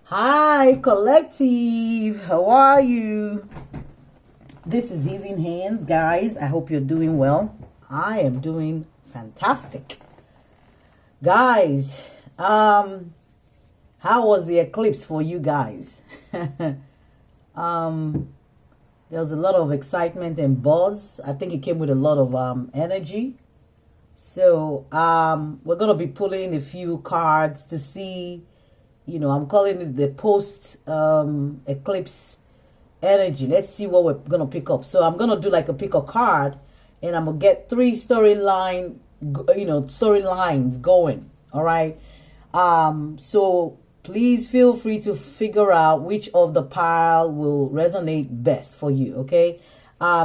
Hi, collective. How are you? This is Healing Hands, guys. I hope you're doing well. I am doing fantastic. Guys, how was the eclipse for you guys? There was a lot of excitement and buzz. I think it came with a lot of energy. So we're going to be pulling a few cards to see, I'm calling it the post eclipse energy. Let's see what we're going to pick up. So I'm going to do like a pick a card, and I'm going to get three storylines going. All right. So please feel free to figure out which of the pile will resonate best for you. Okay.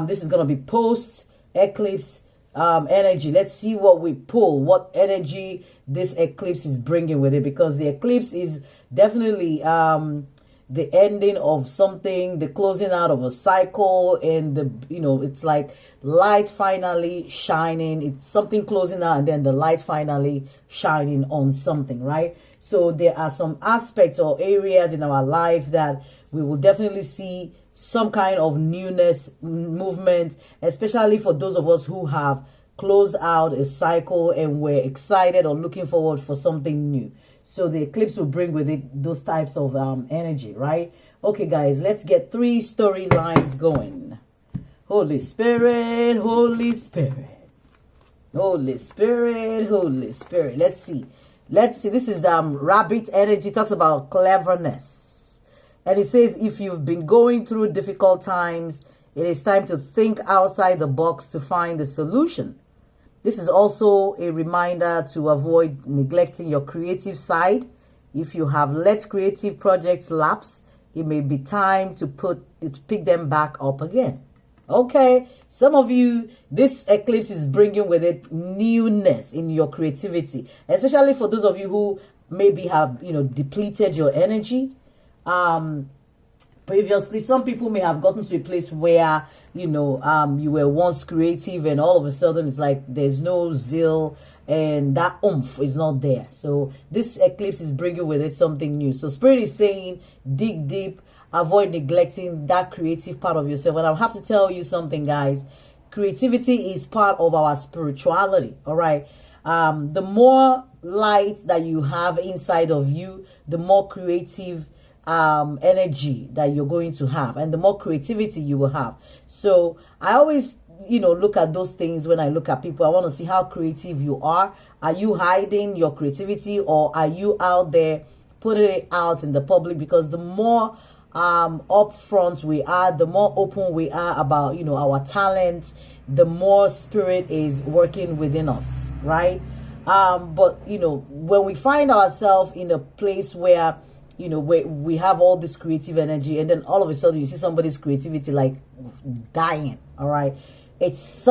This is going to be post eclipse energy. Let's see what we pull, what energy this eclipse is bringing with it, because the eclipse is definitely the ending of something, the closing out of a cycle, and it's like light finally shining. It's something closing out, and then the light finally shining on something, right? So there are some aspects or areas in our life that we will definitely see some kind of newness, movement, especially for those of us who have closed out a cycle and we're excited or looking forward for something new. So the eclipse will bring with it those types of energy, right? Okay, guys, let's get three storylines going. Holy Spirit, Holy Spirit, Holy Spirit, Holy Spirit. Let's see. This is the rabbit energy. It talks about cleverness. And it says, if you've been going through difficult times, it is time to think outside the box to find the solution. This is also a reminder to avoid neglecting your creative side. If you have let creative projects lapse, it may be time to pick them back up again. Okay, some of you, this eclipse is bringing with it newness in your creativity, especially for those of you who maybe have, depleted your energy. Previously, some people may have gotten to a place where, you were once creative, and all of a sudden it's like there's no zeal and that oomph is not there. So this eclipse is bringing with it something new. So Spirit is saying, dig deep, avoid neglecting that creative part of yourself. And I have to tell you something, guys. Creativity is part of our spirituality, all right? The more light that you have inside of you, the more creative energy that you're going to have, and the more creativity you will have. So I always look at those things when I look at people. I want to see how creative you are. Are you hiding your creativity, or are you out there putting it out in the public? Because the more upfront we are, the more open we are about our talents, the more Spirit is working within us, right? But when we find ourselves in a place where we have all this creative energy, and then all of a sudden you see somebody's creativity like dying, all right? It's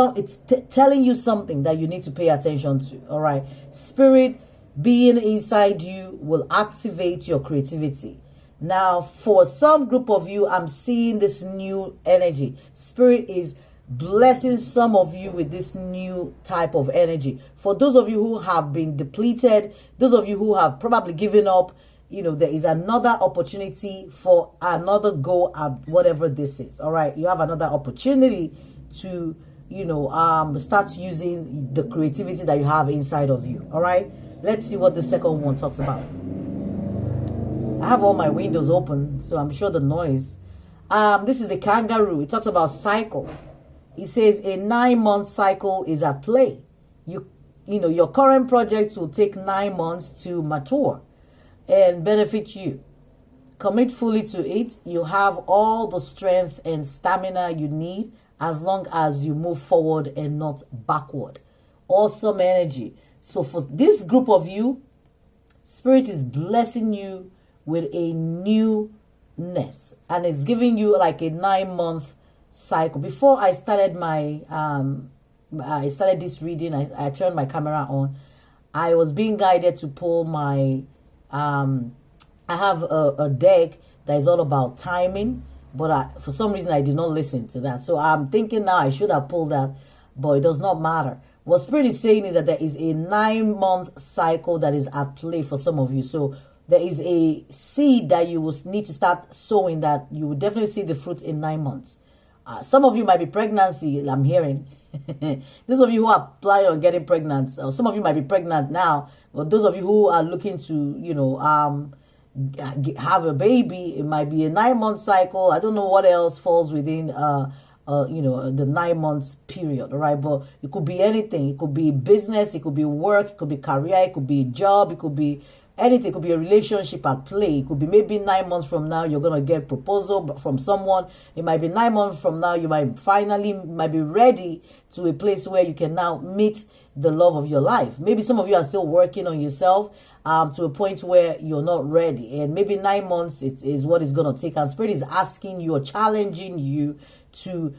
telling you something that you need to pay attention to, all right? Spirit being inside you will activate your creativity. Now, for some group of you, I'm seeing this new energy. Spirit is blessing some of you with this new type of energy. For those of you who have been depleted, those of you who have probably given up, there is another opportunity for another go at whatever this is. All right. You have another opportunity to, start using the creativity that you have inside of you. All right. Let's see what the second one talks about. I have all my windows open, so I'm sure the noise. This is the kangaroo. It talks about cycle. It says a 9-month cycle is at play. Your current project will take 9 months to mature and benefit you. Commit fully to it. You have all the strength and stamina you need as long as you move forward and not backward. Awesome energy. So for this group of you, Spirit is blessing you with a newness, and it's giving you like a 9-month cycle. Before I started this reading, I turned my camera on. I was being guided to pull my I have a deck that is all about timing, but for some reason I did not listen to that. So I'm thinking now I should have pulled that, but it does not matter. What Spirit is saying is that there is a 9-month cycle that is at play for some of you. So there is a seed that you will need to start sowing, that you will definitely see the fruits in 9 months. Some of you might be pregnancy, I'm hearing. Those of you who are planning on getting pregnant, or some of you might be pregnant now, but those of you who are looking to, have a baby, it might be a 9-month cycle. I don't know what else falls within the 9 months period, all right? But it could be anything. It could be business, it could be work, it could be career, it could be a job, it could be anything. It could be a relationship at play. It could be maybe 9 months from now you're gonna get proposal from someone. It might be 9 months from now you might be ready to a place where you can now meet the love of your life. Maybe some of you are still working on yourself to a point where you're not ready, and maybe 9 months is what it's gonna take. And Spirit is asking you or challenging you to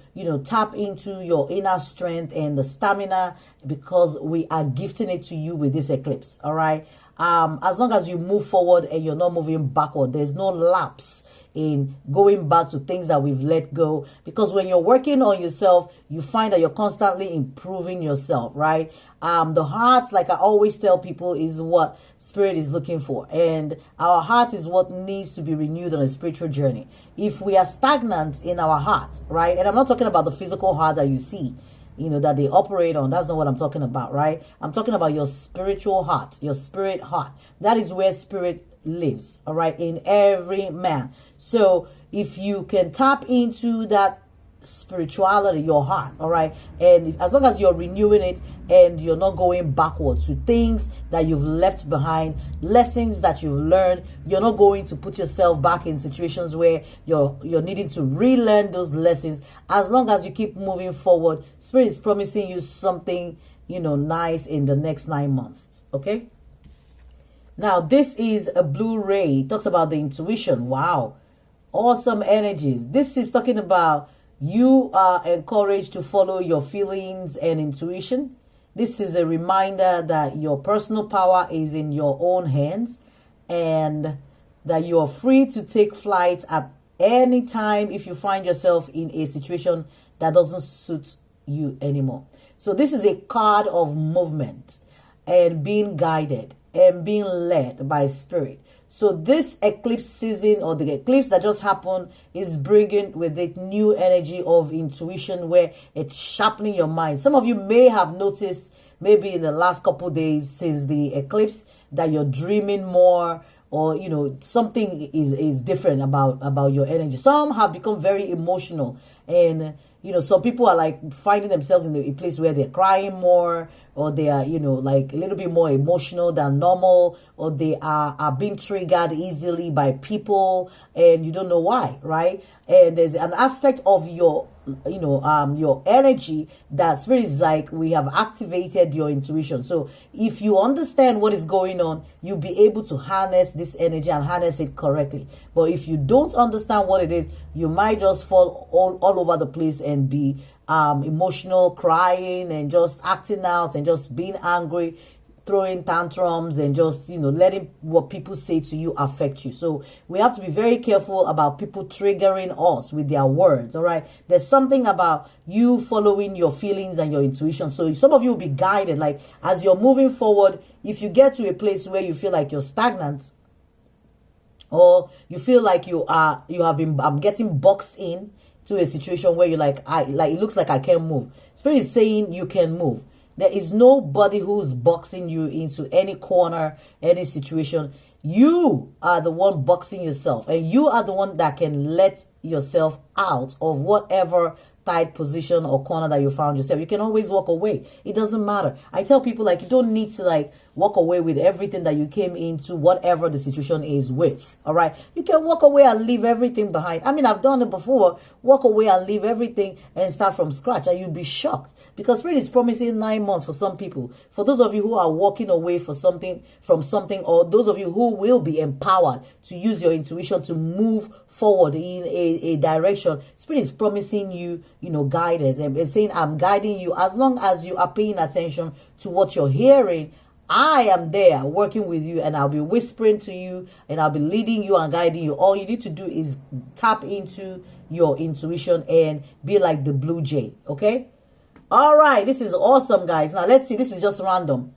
tap into your inner strength and the stamina, because we are gifting it to you with this eclipse. All right. As long as you move forward and you're not moving backward, there's no lapse in going back to things that we've let go. Because when you're working on yourself, you find that you're constantly improving yourself, right? The heart, like I always tell people, is what Spirit is looking for. And our heart is what needs to be renewed on a spiritual journey. If we are stagnant in our heart, right? And I'm not talking about the physical heart that you see, that they operate on. That's not what I'm talking about, right? I'm talking about your spiritual heart, your spirit heart. That is where Spirit lives, all right, in every man. So if you can tap into that spirituality, your heart, all right, and as long as you're renewing it and you're not going backwards to things that you've left behind, lessons that you've learned, you're not going to put yourself back in situations where you're needing to relearn those lessons. As long as you keep moving forward, Spirit is promising you something nice in the next 9 months. Okay, now this is a Blu-ray. It talks about the intuition. Wow, awesome energies. This is talking about you are encouraged to follow your feelings and intuition. This is a reminder that your personal power is in your own hands, and that you are free to take flight at any time if you find yourself in a situation that doesn't suit you anymore. So this is a card of movement and being guided and being led by Spirit. So this eclipse season, or the eclipse that just happened, is bringing with it new energy of intuition, where it's sharpening your mind. Some of you may have noticed, maybe in the last couple of days since the eclipse, that you're dreaming more, or something is different about your energy. Some have become very emotional, and some people are like finding themselves in a place where they're crying more, or they are, like a little bit more emotional than normal, or they are being triggered easily by people, and you don't know why, right? And there's an aspect of your energy that Spirit is like, we have activated your intuition. So if you understand what is going on, you'll be able to harness this energy and harness it correctly. But if you don't understand what it is, you might just fall all over the place and be emotional, crying, and just acting out, and just being angry, throwing tantrums, and just letting what people say to you affect you. So we have to be very careful about people triggering us with their words. All right, there's something about you following your feelings and your intuition. So some of you will be guided, like as you're moving forward. If you get to a place where you feel like you're stagnant, or you feel like I'm getting boxed in to a situation where you're like, it looks like I can't move. Spirit is saying you can move. There is nobody who's boxing you into any corner, any situation. You are the one boxing yourself, and you are the one that can let yourself out of whatever tight position or corner that you found yourself. You can always walk away. It doesn't matter. I tell people, like, you don't need to walk away with everything that you came into, whatever the situation is with. All right. You can walk away and leave everything behind. I mean, I've done it before. Walk away and leave everything and start from scratch, and you'll be shocked, because Spirit is promising 9 months for some people. For those of you who are walking away from something, or those of you who will be empowered to use your intuition to move forward in a direction, Spirit is promising you, guidance, and saying, I'm guiding you. As long as you are paying attention to what you're hearing, I am there working with you, and I'll be whispering to you, and I'll be leading you and guiding you. All you need to do is tap into your intuition and be like the blue jay. Okay. All right. This is awesome, guys. Now let's see. This is just random,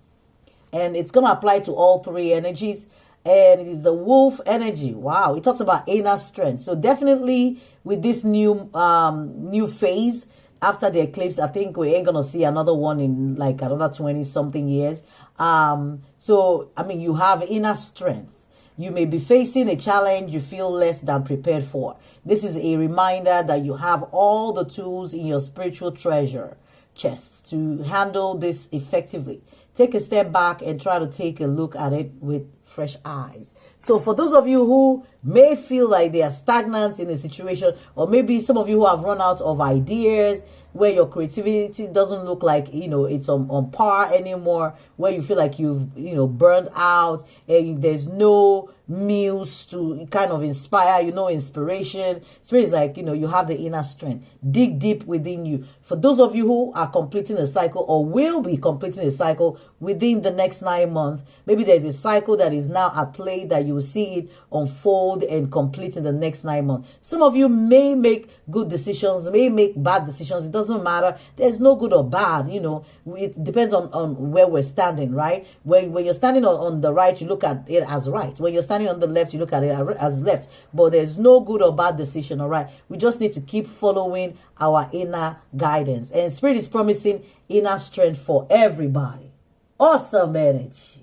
and it's going to apply to all three energies. and it is the wolf energy. Wow, it talks about inner strength. So definitely with this new phase after the eclipse, I think we ain't gonna see another one in like another 20 something years. So I mean, you have inner strength. You may be facing a challenge you feel less than prepared for. This is a reminder that you have all the tools in your spiritual treasure chest to handle this effectively. Take a step back and try to take a look at it with fresh eyes. So for those of you who may feel like they are stagnant in a situation, or maybe some of you who have run out of ideas, where your creativity doesn't look like, it's on par anymore, where you feel like you've, burned out and there's no muse to kind of inspire, inspiration. Spirit is like, you have the inner strength. Dig deep within you. For those of you who are completing a cycle or will be completing a cycle within the next 9 months, maybe there's a cycle that is now at play that you will see it unfold and complete in the next 9 months. Some of you may make good decisions, may make bad decisions. It doesn't matter. There's no good or bad, it depends on where we're standing, right? When you're standing on the right, you look at it as right. When you're standing on the left, you look at it as left. But there's no good or bad decision, all right? We just need to keep following our inner guidance. And Spirit is promising inner strength for everybody. Awesome energy.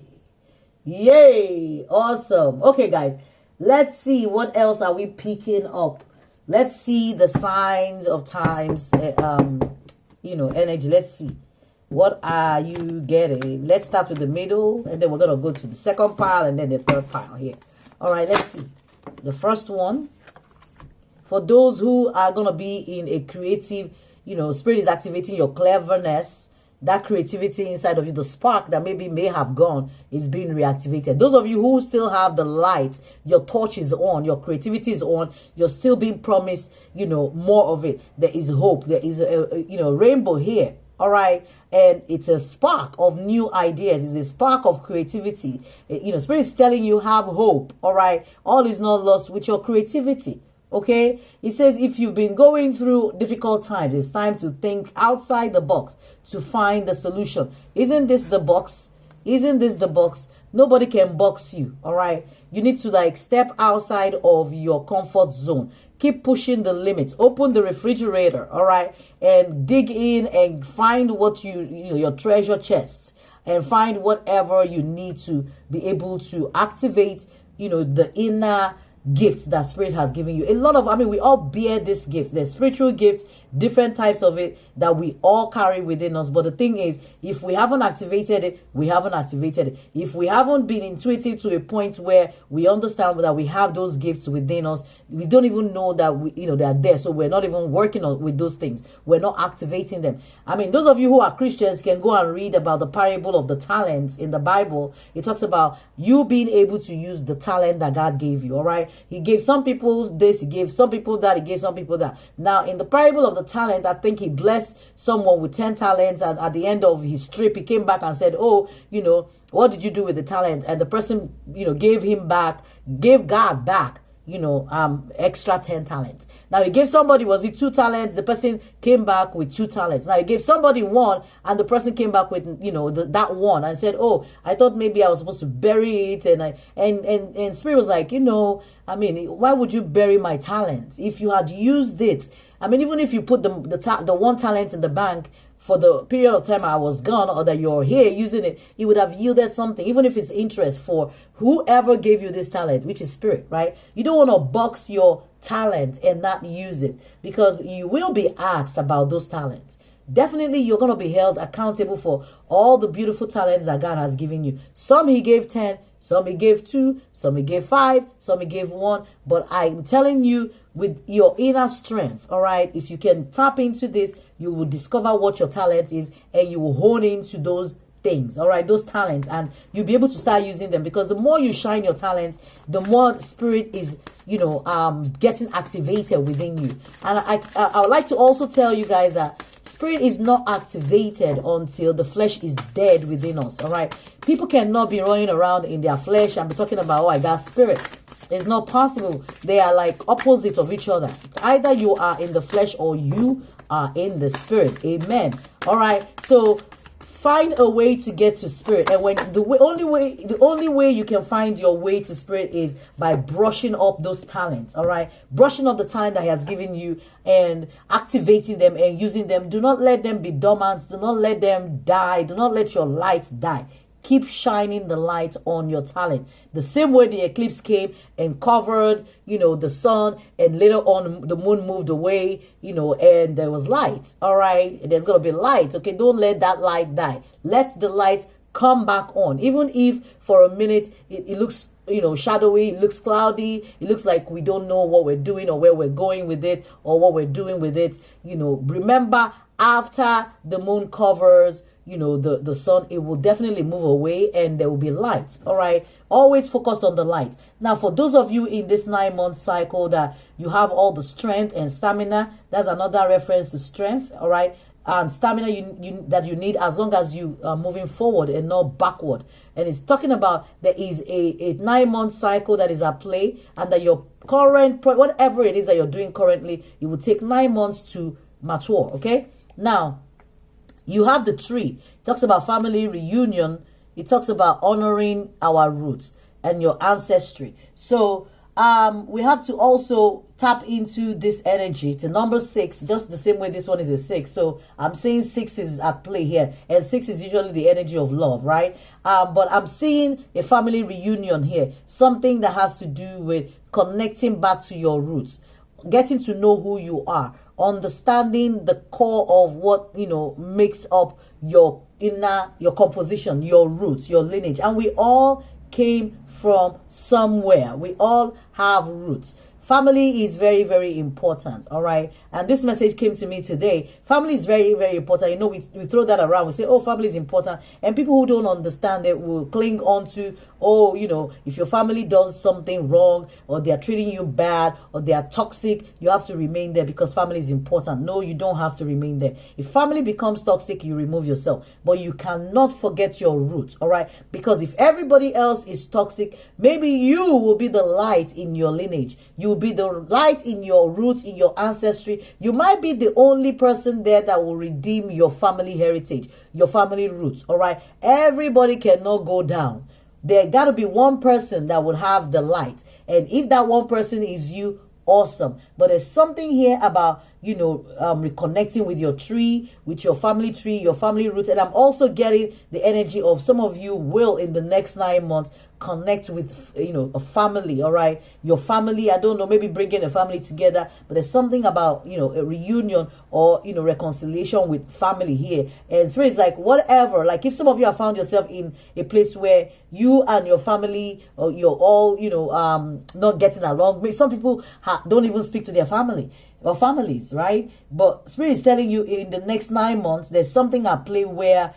Yay. Awesome. Okay, guys. Let's see. What else are we picking up? Let's see the signs of times, energy. Let's see. What are you getting? Let's start with the middle, and then we're going to go to the second pile and then the third pile here. All right, let's see. The first one, for those who are going to be in a creative, Spirit is activating your cleverness. That creativity inside of you, the spark that maybe may have gone, is being reactivated. Those of you who still have the light, your torch is on, your creativity is on, you're still being promised, more of it. There is hope. There is a rainbow here. All right. And it's a spark of new ideas. It's a spark of creativity. Spirit is telling you have hope. All right. All is not lost with your creativity. Okay. It says if you've been going through difficult times, it's time to think outside the box to find the solution. Isn't this the box? Isn't this the box? Nobody can box you. All right. You need to step outside of your comfort zone. Keep pushing the limits. Open the refrigerator, all right, and dig in and find what your treasure chests, and find whatever you need to be able to activate, the inner gifts that Spirit has given you. We all bear this gift. There's spiritual gifts, different types of it that we all carry within us. But the thing is, if we haven't activated it, we haven't activated it. If we haven't been intuitive to a point where we understand that we have those gifts within us, we don't even know that they are there. So we're not even working with those things. We're not activating them. Those of you who are Christians can go and read about the parable of the talents in the Bible. It talks about you being able to use the talent that God gave you. All right. He gave some people this, he gave some people that, he gave some people that. Now, in the parable of the talent, I think he blessed someone with 10 talents. And at the end of his trip, he came back and said, oh, what did you do with the talent? And the person, gave God back, extra 10 talents. Now he gave somebody, was it 2 talents? The person came back with 2 talents. Now he gave somebody 1, and the person came back with, that 1 and said, oh, I thought maybe I was supposed to bury it. And Spirit was like, why would you bury my talent? If you had used it, even if you put the 1 talent in the bank for the period of time I was gone, or that you're here using it, it would have yielded something, even if it's interest for whoever gave you this talent, which is Spirit, right? You don't want to box your talent and not use it, because you will be asked about those talents. Definitely, you're going to be held accountable for all the beautiful talents that God has given you. Some he gave 10, some he gave 2, some he gave 5, some he gave 1. But I'm telling you, with your inner strength, all right, if you can tap into this, you will discover what your talent is, and you will hone into those things, all right, those talents, and you'll be able to start using them, because the more you shine your talents, the more Spirit is getting activated within you. And I would like to also tell you guys that Spirit is not activated until the flesh is dead within us. All right, people cannot be running around in their flesh and be talking about, oh, I got Spirit. It's not possible. They are like opposites of each other. It's either you are in the flesh or you are in the Spirit. Amen. All right, so find a way to get to spirit. And when the only way you can find your way to spirit is by brushing up those talents. All right, brushing up the talent that he has given you and activating them and using them. Do not let them be dormant. Do not let them die. Do not let your light die. Keep shining the light on your talent. The same way the eclipse came and covered, the sun, and later on the moon moved away, and there was light. All right. There's going to be light. Okay. Don't let that light die. Let the light come back on. Even if for a minute it looks, shadowy, it looks cloudy, it looks like we don't know what we're doing or where we're going with it or what we're doing with it. Remember, after the moon covers, the sun, it will definitely move away and there will be light. All right. Always focus on the light. Now, for those of you in this 9-month cycle that you have all the strength and stamina, that's another reference to strength. All right. And stamina that you need as long as you are moving forward and not backward. And it's talking about there is a 9-month cycle that is at play, and that your current, whatever it is that you're doing currently, it will take 9 months to mature. Okay. Now, you have the tree. It talks about family reunion. It talks about honoring our roots and your ancestry. So we have to also tap into this energy to number 6, just the same way this one is a 6. So I'm saying 6 is at play here, and 6 is usually the energy of love, right? But I'm seeing a family reunion here, something that has to do with connecting back to your roots, getting to know who you are, understanding the core of what makes up your composition, your roots, your lineage. And we all came from somewhere. We all have roots. Family is very, very important. All right. And this message came to me today. Family is very, very important. We throw that around. We say, oh, family is important. And people who don't understand it will cling on to, oh, if your family does something wrong or they are treating you bad or they are toxic, you have to remain there because family is important. No, you don't have to remain there. If family becomes toxic, you remove yourself. But you cannot forget your roots. All right. Because if everybody else is toxic, maybe you will be the light in your lineage. You will be the light in your roots, in your ancestry. You might be the only person there that will redeem your family heritage, your family roots. All right. Everybody cannot go down. There got to be one person that would have the light. And if that one person is you, awesome. But there's something here about, reconnecting with your tree, with your family tree, your family roots. And I'm also getting the energy of some of you will in the next 9 months connect with, a family. All right. Your family, I don't know, maybe bringing a family together, but there's something about, a reunion or, reconciliation with family here. And Spirit is like, whatever, like if some of you have found yourself in a place where you and your family, or you're all, not getting along. Some people don't even speak to their family or families, right? But Spirit is telling you in the next 9 months, there's something at play where,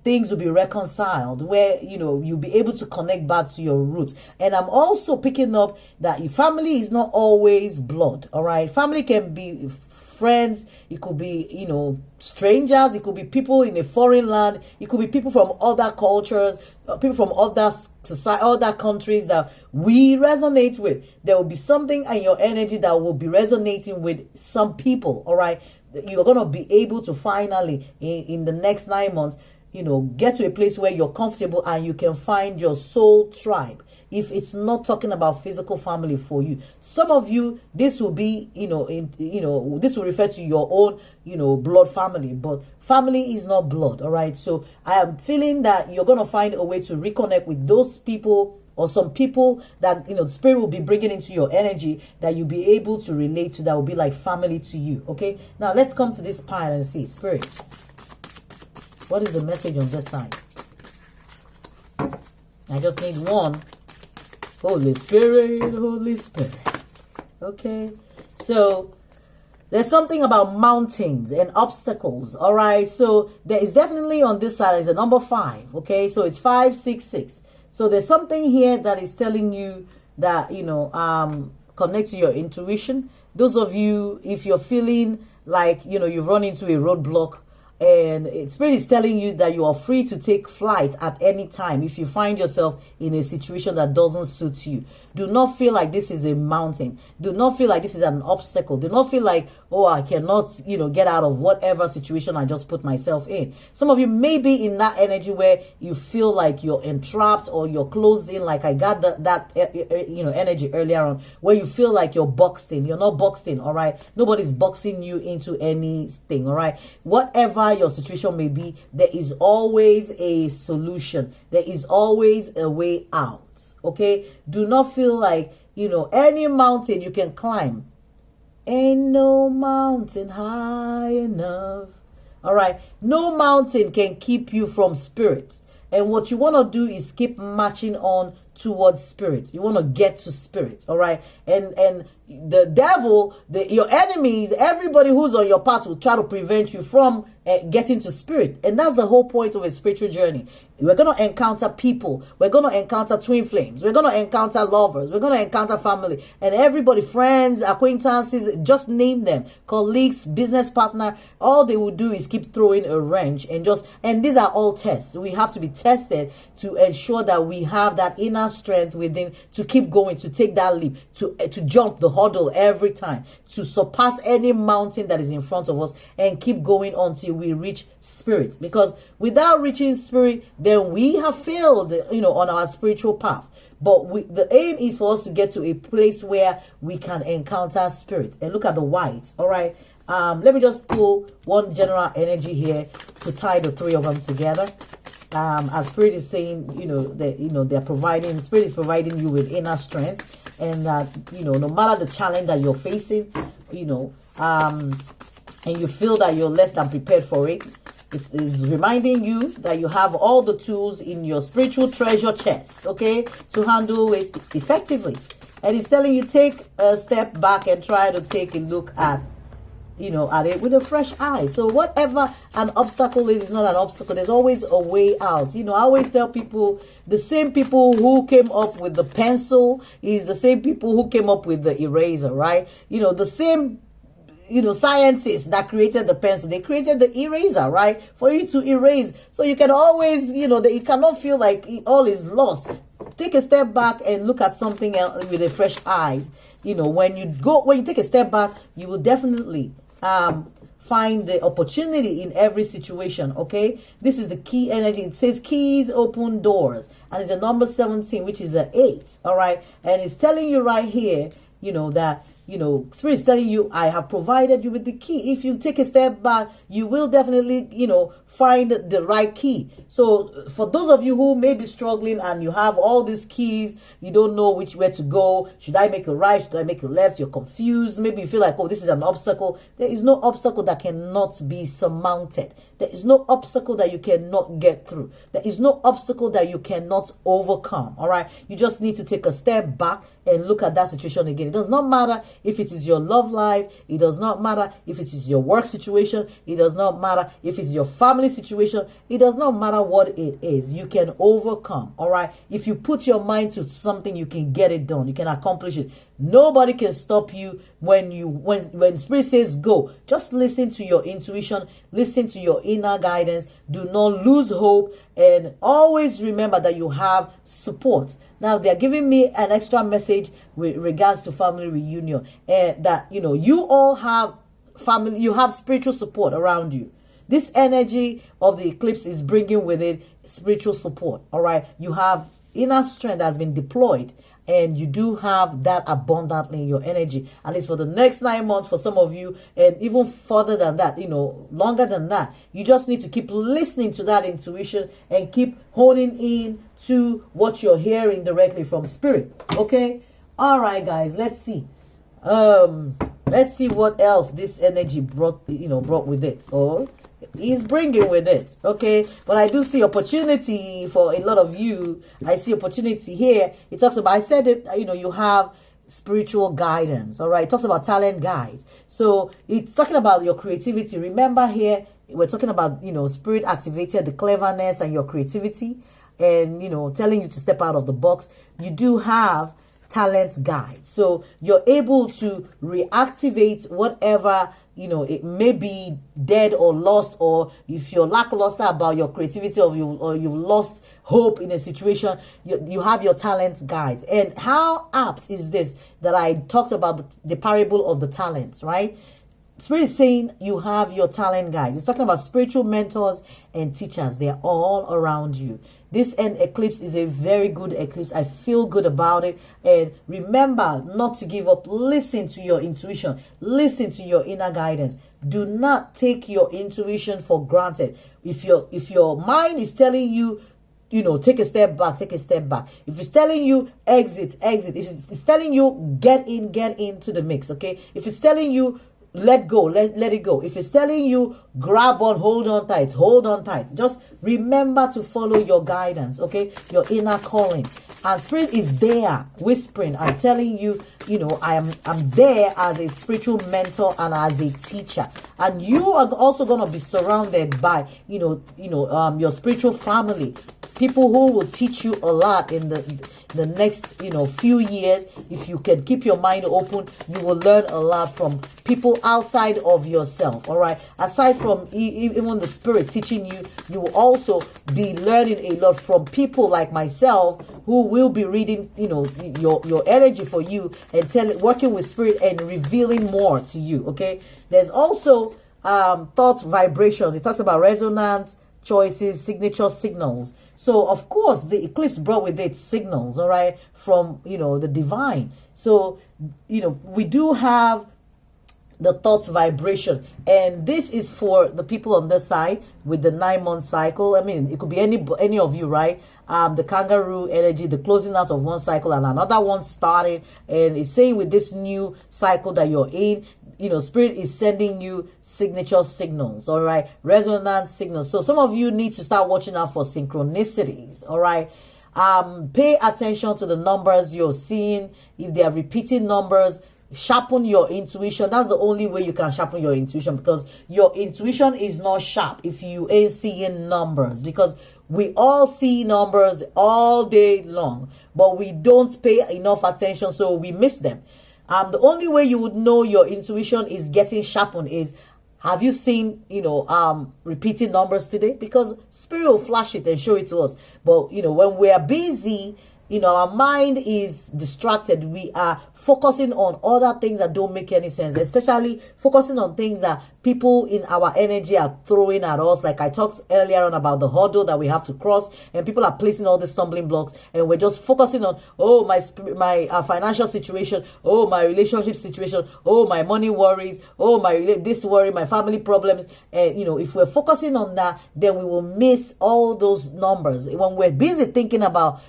things will be reconciled, where, you'll be able to connect back to your roots. And I'm also picking up that your family is not always blood, all right? Family can be friends, it could be, strangers, it could be people in a foreign land, it could be people from other cultures, people from other society, other countries that we resonate with. There will be something in your energy that will be resonating with some people, all right? You're going to be able to finally, in the next 9 months, get to a place where you're comfortable and you can find your soul tribe. If it's not talking about physical family for you, some of you, this will be, this will refer to your own, blood family, but family is not blood. All right. So I am feeling that you're going to find a way to reconnect with those people or some people that, the Spirit will be bringing into your energy that you'll be able to relate to, that will be like family to you. Okay. Now let's come to this pile and see. Spirit, what is the message on this side? I just need one. Holy Spirit, Holy Spirit. Okay. So there's something about mountains and obstacles. All right. So there is definitely on this side is a number 5. Okay. So it's 566. So there's something here that is telling you that, connect to your intuition. Those of you, if you're feeling like, you've run into a roadblock, And Spirit is telling you that you are free to take flight at any time if you find yourself in a situation that doesn't suit you. Do not feel like this is a mountain. Do not feel like this is an obstacle. Do not feel like, oh, I cannot, get out of whatever situation I just put myself in. Some of you may be in that energy where you feel like you're entrapped or you're closed in, like I got that energy earlier on, where you feel like you're boxed in. You're not boxed in, all right? Nobody's boxing you into anything, all right? Whatever your situation may be, there is always a solution. There is always a way out. Okay, do not feel like any mountain you can climb. Ain't no mountain high enough. All right, no mountain can keep you from spirit. And what you want to do is keep marching on towards spirit. You want to get to spirit. All right, and the devil, your enemies, everybody who's on your path will try to prevent you from getting to spirit. And that's the whole point of a spiritual journey. We're going to encounter people. We're going to encounter twin flames. We're going to encounter lovers. We're going to encounter family. And everybody, friends, acquaintances, just name them. Colleagues, business partner. All they will do is keep throwing a wrench. And these are all tests. We have to be tested to ensure that we have that inner strength within to keep going, to take that leap, to jump the hurdle every time, to surpass any mountain that is in front of us and keep going until we reach spirit. Because without reaching spirit, then we have failed, on our spiritual path. But the aim is for us to get to a place where we can encounter spirit. And look at the white. All right. Let me just pull one general energy here to tie the three of them together. As Spirit is saying, they're providing, Spirit is providing you with inner strength, and that, no matter the challenge that you're facing, and you feel that you're less than prepared for it, it is reminding you that you have all the tools in your spiritual treasure chest, okay, to handle it effectively. And it's telling you, take a step back and try to take a look at it with a fresh eye. So whatever an obstacle is not an obstacle. There's always a way out. I always tell people, the same people who came up with the pencil is the same people who came up with the eraser, right? The same scientists that created the pencil, they created the eraser, right? For you to erase. So you can always, that you cannot feel like all is lost. Take a step back and look at something else with a fresh eyes. When you take a step back, you will definitely find the opportunity in every situation. Okay, this is the key energy. It says keys open doors, and it's a number 17, which is an 8. All right, and it's telling you right here, that Spirit is telling you, I have provided you with the key. If you take a step back, you will definitely, find the right key. So for those of you who may be struggling and you have all these keys, you don't know where to go. Should I make a right? Should I make a left? You're confused. Maybe you feel like, oh, this is an obstacle. There is no obstacle that cannot be surmounted. There is no obstacle that you cannot get through. There is no obstacle that you cannot overcome. All right. You just need to take a step back and look at that situation again. It does not matter if it is your love life. It does not matter if it is your work situation. It does not matter if it's your family situation. It does not matter what it is. You can overcome. All right. If you put your mind to something, you can get it done. You can accomplish it. Nobody can stop you when Spirit says go. Just listen to your intuition. Listen to your inner guidance. Do not lose hope, and always remember that you have support. Now they're giving me an extra message with regards to family reunion, and that you all have family. You have spiritual support around you. This energy of the eclipse is bringing with it spiritual support. All right, you have inner strength that has been deployed. And you do have that abundantly in your energy, at least for the next 9 months for some of you, and even further than that, longer than that. You just need to keep listening to that intuition and keep honing in to what you're hearing directly from Spirit. Okay? All right, guys, let's see. Let's see what else this energy brought with it. Or is bringing with it. Okay, but I do see opportunity for a lot of you. I see opportunity here. It talks about, I said it, you have spiritual guidance. All right, it talks about talent guides. So it's talking about your creativity. Remember here, we're talking about, Spirit activated the cleverness and your creativity, and telling you to step out of the box. You do have talent guides, so you're able to reactivate whatever it may be dead or lost, or if you're lackluster about your creativity, or you've lost hope in a situation, you have your talent guides. And how apt is this that I talked about the parable of the talents, right? Spirit is saying you have your talent guides. It's talking about spiritual mentors and teachers. They're all around you. This end eclipse is a very good eclipse. I feel good about it. And remember not to give up. Listen to your intuition. Listen to your inner guidance. Do not take your intuition for granted. If your mind is telling you, take a step back, take a step back. If it's telling you exit, exit. If it's telling you get into the mix, okay? If it's telling you let go, let it go. If it's telling you grab on, hold on tight, hold on tight. Just remember to follow your guidance, okay? Your inner calling. And Spirit is there whispering and telling you, I'm there as a spiritual mentor and as a teacher. And you are also going to be surrounded by, your spiritual family. People who will teach you a lot in the next, few years. If you can keep your mind open, you will learn a lot from people outside of yourself. All right. Aside from even the Spirit teaching you, you will also be learning a lot from people like myself who will be reading, your energy for you and working with Spirit and revealing more to you. Okay. There's also thought vibrations. It talks about resonance, choices, signature signals. So, of course, the eclipse brought with it signals, all right, from, the divine. So, we do have the thought vibration. And this is for the people on this side with the 9-month cycle. I mean, it could be any of you, right? The kangaroo energy, the closing out of one cycle and another one starting. And it's saying with this new cycle that you're in, Spirit is sending you signature signals, all right? Resonance signals. So some of you need to start watching out for synchronicities, all right? Pay attention to the numbers you're seeing. If they are repeating numbers, sharpen your intuition. That's the only way you can sharpen your intuition, because your intuition is not sharp if you ain't seeing numbers, because we all see numbers all day long, but we don't pay enough attention, so we miss them. The only way you would know your intuition is getting sharpened is, have you seen, repeating numbers today? Because Spirit will flash it and show it to us. But, when we are busy, our mind is distracted. We are focusing on other things that don't make any sense, especially focusing on things that people in our energy are throwing at us. Like I talked earlier on about the hurdle that we have to cross, and people are placing all the stumbling blocks, and we're just focusing on, my financial situation, my relationship situation, my money worries, this worry, my family problems. And if we're focusing on that, then we will miss all those numbers. When we're busy thinking about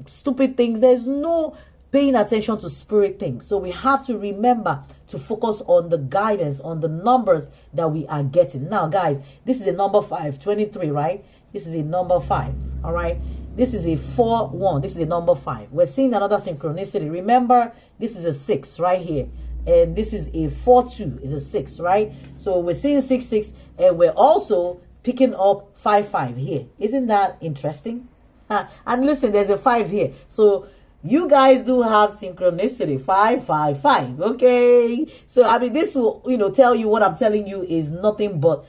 stupid things, there's no paying attention to Spirit things. So we have to remember to focus on the guidance, on the numbers that we are getting. Now, guys, this is a number 5, 23, right? This is a number 5, all right? This is a 4-1. This is a number 5. We're seeing another synchronicity. Remember, this is a 6 right here. And this is a 4-2. Is a 6, right? So we're seeing 6-6. And we're also picking up 5-5 here. Isn't that interesting? And listen, there's a 5 here. So you guys do have synchronicity. 5-5-5. Okay. So, I mean, this will, tell you what I'm telling you is nothing but,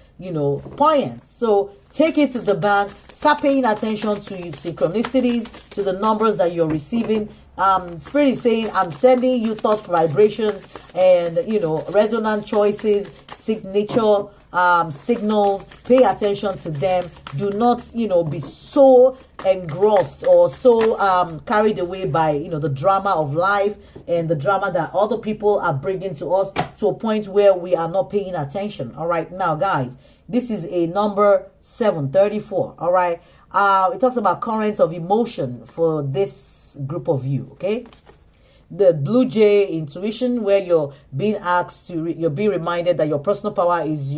poignant. So take it to the bank. Start paying attention to synchronicities, to the numbers that you're receiving. Spirit is saying, I'm sending you thought vibrations and, resonant choices, signature signals. Pay attention to them. Do not, be so engrossed or so carried away by, the drama of life and the drama that other people are bringing to us, to a point where we are not paying attention. All right. Now, guys, this is a number 734. All right. It talks about currents of emotion for this group of you. Okay. The Blue Jay intuition, where you're being asked to, you're being reminded that your personal power is in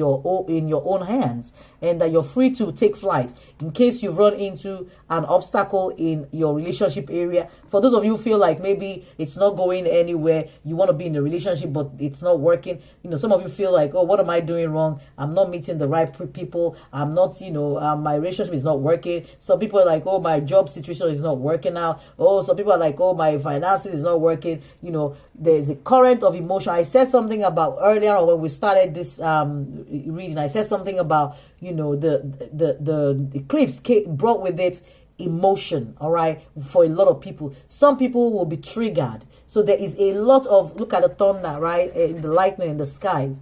your own hands, and that you're free to take flight in case you've run into an obstacle in your relationship area. For those of you who feel like maybe it's not going anywhere, you want to be in a relationship but it's not working. Some of you feel like, oh, what am I doing wrong? I'm not meeting the right people. I'm not, my relationship is not working. Some people are like, oh, my job situation is not working out. Oh, some people are like, oh, my finances is not working. working. You know, there's a current of emotion. I said something about earlier when we started this reading. I said something about, you know, the eclipse brought with it emotion, all right, for a lot of people. Some people will be triggered. So there is a lot of, look at the thunder, right, in the lightning in the skies.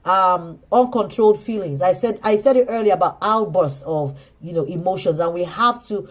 Uncontrolled feelings. I said it earlier about outbursts of, you know, emotions, and we have to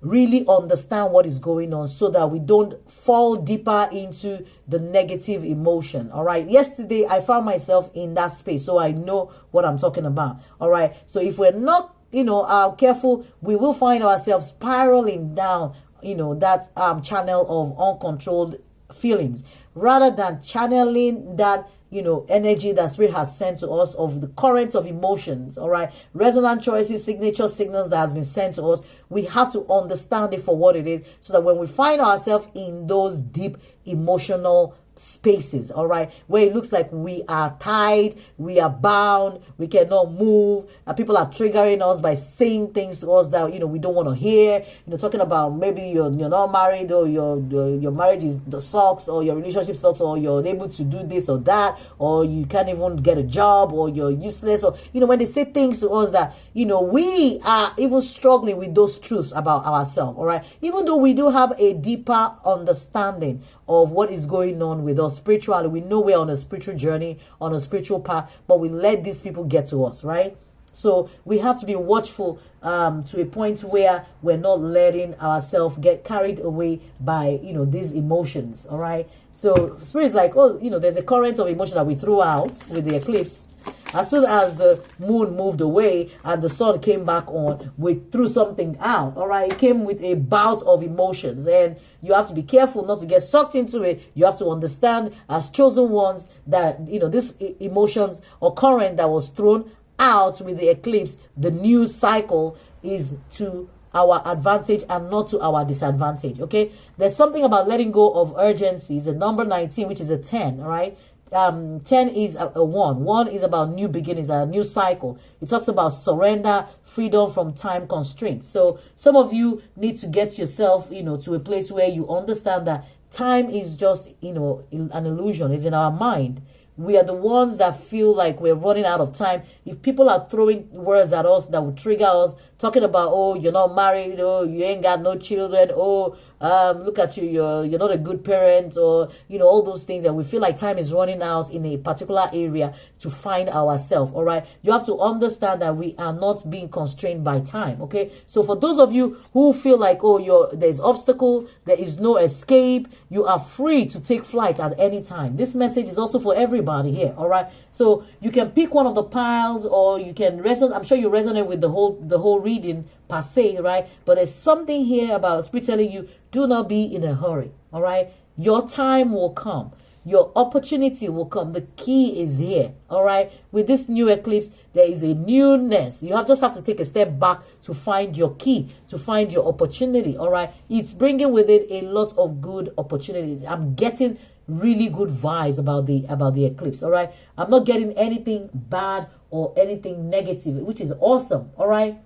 really understand what is going on so that we don't fall deeper into the negative emotion. All right. Yesterday, I found myself in that space, so I know what I'm talking about. All right. So if we're not, you know, careful, we will find ourselves spiraling down, you know, that channel of uncontrolled feelings, rather than channeling that, you know, energy that Spirit has sent to us of the currents of emotions. All right, resonant choices, signature signals that has been sent to us. We have to understand it for what it is, so that when we find ourselves in those deep emotional spaces, all right, where it looks like we are tied, we are bound, we cannot move, and people are triggering us by saying things to us that, you know, we don't want to hear, you know, talking about maybe you're not married, or your marriage is the sucks, or your relationship sucks, or you're able to do this or that, or you can't even get a job, or you're useless, or, you know, when they say things to us that, you know, we are even struggling with those truths about ourselves, all right, even though we do have a deeper understanding of what is going on with us spiritually. We know we're on a spiritual journey, on a spiritual path, but we let these people get to us, right? So we have to be watchful to a point where we're not letting ourselves get carried away by, you know, these emotions, all right? So Spirit is like, oh, you know, there's a current of emotion that we threw out with the eclipse. As soon as the moon moved away and the sun came back on, we threw something out, all right? It came with a bout of emotions, and you have to be careful not to get sucked into it. You have to understand, as chosen ones, that, you know, this emotions or current that was thrown out with the eclipse, the new cycle, is to our advantage and not to our disadvantage, okay? There's something about letting go of urgencies. The number 19, which is a 10, all right? 10 is a 1. 1 is about new beginnings, a new cycle. It talks about surrender, freedom from time constraints. So some of you need to get yourself, you know, to a place where you understand that time is just, you know, an illusion. It's in our mind. We are the ones that feel like we're running out of time. If people are throwing words at us that will trigger us, talking about, oh, you're not married, oh, you ain't got no children, oh, look at you, you're not a good parent, or, you know, all those things, and we feel like time is running out in a particular area to find ourselves, all right? You have to understand that we are not being constrained by time, okay? So for those of you who feel like, oh, there's obstacle, there is no escape, you are free to take flight at any time. This message is also for everybody here, all right? So you can pick one of the piles, or you can resonate. I'm sure you resonate with the whole reading per se, right? But there's something here about Spirit telling you, do not be in a hurry, all right? Your time will come. Your opportunity will come. The key is here, all right? With this new eclipse, there is a newness. You just have to take a step back to find your key, to find your opportunity, all right? It's bringing with it a lot of good opportunities. I'm getting really good vibes about the eclipse, all right? I'm not getting anything bad or anything negative, which is awesome, all right?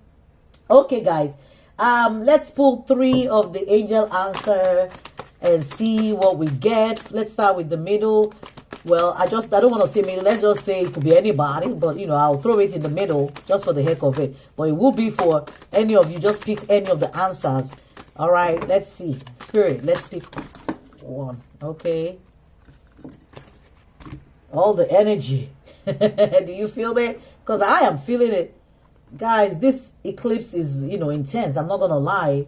Okay, guys, let's pull 3 of the angel answer and see what we get. Let's start with the middle. Well, I don't want to say middle. Let's just say it could be anybody, but, you know, I'll throw it in the middle just for the heck of it. But it will be for any of you. Just pick any of the answers. All right, let's see. Spirit, let's pick one. Okay. All the energy. Do you feel that? Because I am feeling it. Guys, this eclipse is, you know, intense. I'm not going to lie.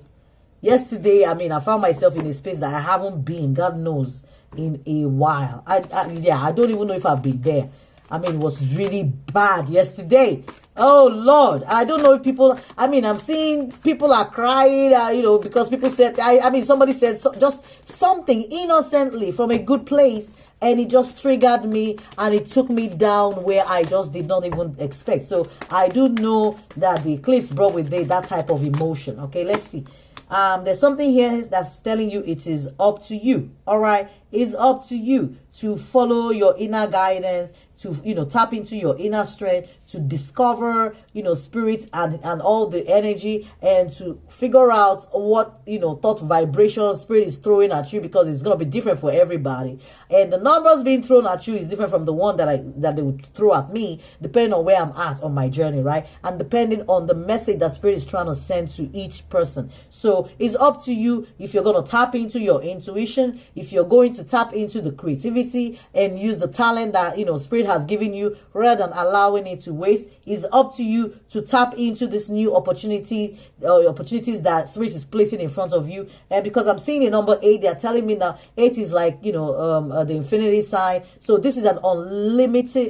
Yesterday, I mean, I found myself in a space that I haven't been, God knows, in a while. I don't even know if I've been there. I mean, it was really bad yesterday. Oh, Lord. I don't know if people, I mean, I'm seeing people are crying, you know, because people said, somebody said just something innocently from a good place, and it just triggered me, and it took me down where I just did not even expect. So I do know that the eclipse brought with it that type of emotion. Okay, let's see. There's something here that's telling you it is up to you. All right, it's up to you to follow your inner guidance, to, you know, tap into your inner strength, to discover, spirit and all the energy, and to figure out what, thought vibration spirit is throwing at you, because it's going to be different for everybody. And the numbers being thrown at you is different from the one that they would throw at me, depending on where I'm at on my journey, right? And depending on the message that spirit is trying to send to each person. So it's up to you if you're going to tap into your intuition, if you're going to tap into the creativity and use the talent that, spirit has given you, rather than allowing it to waste. It's up to you to tap into this new opportunities that spirit is placing in front of you. And because I'm seeing a number 8, they're telling me now 8 is like, the infinity sign. So this is an unlimited,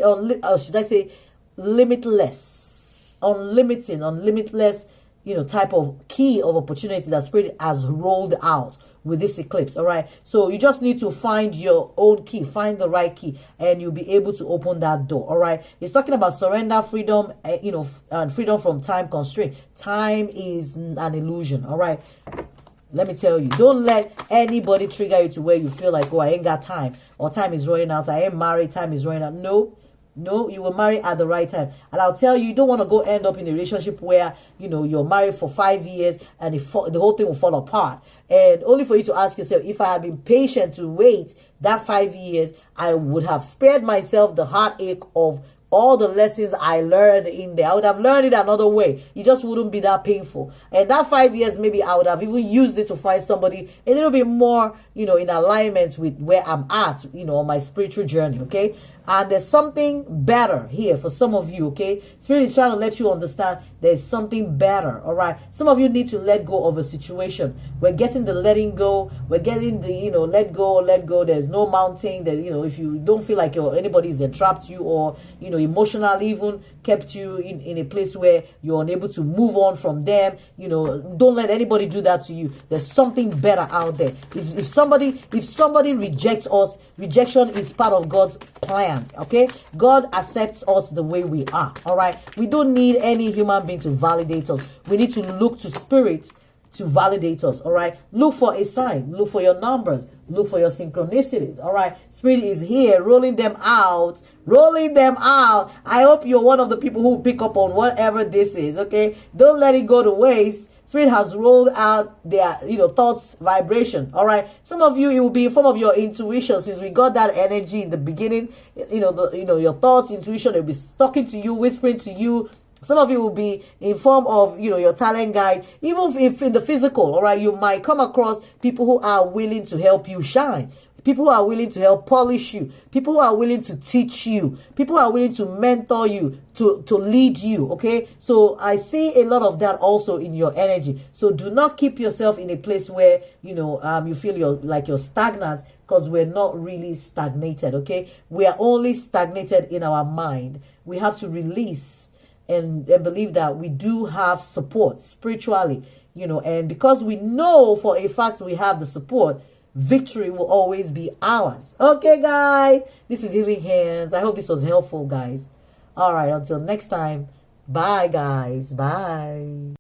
should I say limitless, unlimitless, type of key of opportunity that spirit has rolled out with this eclipse. All right, so you just need to find your own key, find the right key, and you'll be able to open that door. All right, it's talking about surrender, freedom, and freedom from time constraint. Time is an illusion. All right, let me tell you, don't let anybody trigger you to where you feel like, oh, I ain't got time, or time is running out, I ain't married, time is running out. No, you will marry at the right time. And I'll tell you, you don't want to go end up in a relationship where, you're married for 5 years and the whole thing will fall apart. And only for you to ask yourself, if I had been patient to wait that 5 years, I would have spared myself the heartache of all the lessons I learned in there. I would have learned it another way. It just wouldn't be that painful. And that 5 years, maybe I would have even used it to find somebody a little bit more, in alignment with where I'm at, on my spiritual journey, okay? And there's something better here for some of you, okay? Spirit is trying to let you understand there's something better, all right? Some of you need to let go of a situation. We're getting the letting go. We're getting the, let go. There's no mountain. That, if you don't feel like anybody's entrapped you, or, emotionally even kept you in a place where you're unable to move on from them, don't let anybody do that to you. There's something better out there. If somebody rejects us, rejection is part of God's plan, okay? God accepts us the way we are, all right? We don't need any human being to validate us. We need to look to spirit to validate us, all right? Look for a sign. Look for your numbers. Look for your synchronicities, all right? Spirit is here, rolling them out. I hope you're one of the people who pick up on whatever this is, okay? Don't let it go to waste. Spirit has rolled out their, thoughts, vibration. All right. Some of you, it will be in form of your intuition. Since we got that energy in the beginning, your thoughts, intuition, they'll be talking to you, whispering to you. Some of you will be in form of, your talent guide. Even if in the physical, all right, you might come across people who are willing to help you shine. People who are willing to help polish you. People who are willing to teach you. People who are willing to mentor you, to lead you, okay? So I see a lot of that also in your energy. So do not keep yourself in a place where, you feel you're stagnant, because we're not really stagnated, okay? We are only stagnated in our mind. We have to release and believe that we do have support spiritually, and because we know for a fact we have the support, victory will always be ours. Okay, guys, this is Healing Hands. I hope this was helpful, guys. All right, until next time, bye, guys. Bye.